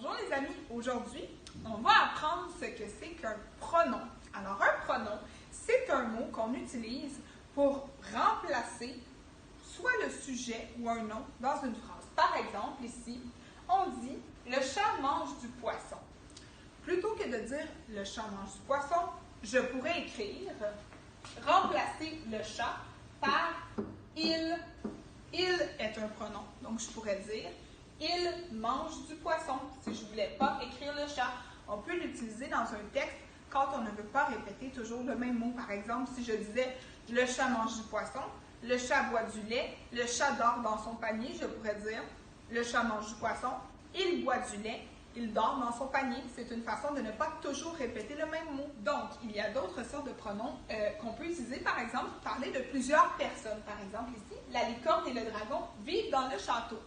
Bonjour les amis, aujourd'hui on va apprendre ce que c'est qu'un pronom. Alors un pronom, c'est un mot qu'on utilise pour remplacer soit le sujet ou un nom dans une phrase. Par exemple ici, on dit « le chat mange du poisson ». Plutôt que de dire « le chat mange du poisson », je pourrais écrire, remplacer le chat par « il ». Il est un pronom, donc je pourrais dire « il mange du poisson » si je ne voulais pas écrire le chat. On peut l'utiliser dans un texte quand on ne veut pas répéter toujours le même mot. Par exemple, si je disais « le chat mange du poisson », le chat boit du lait, le chat dort dans son panier, je pourrais dire « le chat mange du poisson », il boit du lait, il dort dans son panier. C'est une façon de ne pas toujours répéter le même mot. Donc, il y a d'autres sortes de pronoms qu'on peut utiliser, par exemple, pour parler de plusieurs personnes. Par exemple, ici, la licorne et le dragon vivent dans le château.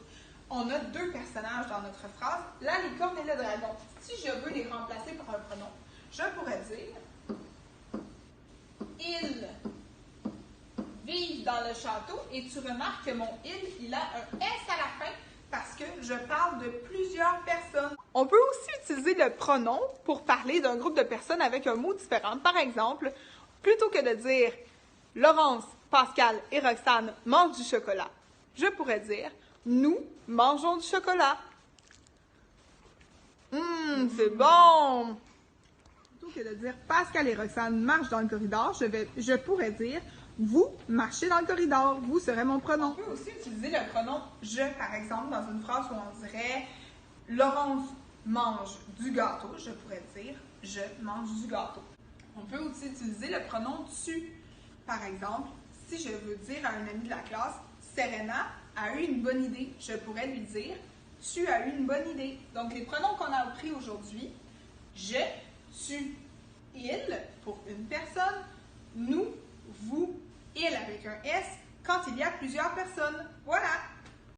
On a deux personnages dans notre phrase, la licorne et le dragon. Si je veux les remplacer par un pronom, je pourrais dire « ils vivent dans le château » et tu remarques que mon « il a un « s » à la fin parce que je parle de plusieurs personnes. On peut aussi utiliser le pronom pour parler d'un groupe de personnes avec un mot différent. Par exemple, plutôt que de dire « Laurence, Pascal et Roxane mangent du chocolat », je pourrais dire « Nous mangeons du chocolat ». C'est bon! Plutôt que de dire « Pascal et Roxane marchent dans le corridor », je pourrais dire « Vous marchez dans le corridor ». Vous serez mon pronom. On peut aussi utiliser le pronom « je », par exemple, dans une phrase où on dirait « Laurence mange du gâteau », je pourrais dire « Je mange du gâteau ». On peut aussi utiliser le pronom « tu ». Par exemple, si je veux dire à un ami de la classe « Serena a eu une bonne idée », je pourrais lui dire « Tu as eu une bonne idée ». Donc, les pronoms qu'on a appris aujourd'hui, « je », « tu », « il » pour une personne, « nous », « vous », « il » avec un « s » quand il y a plusieurs personnes. Voilà!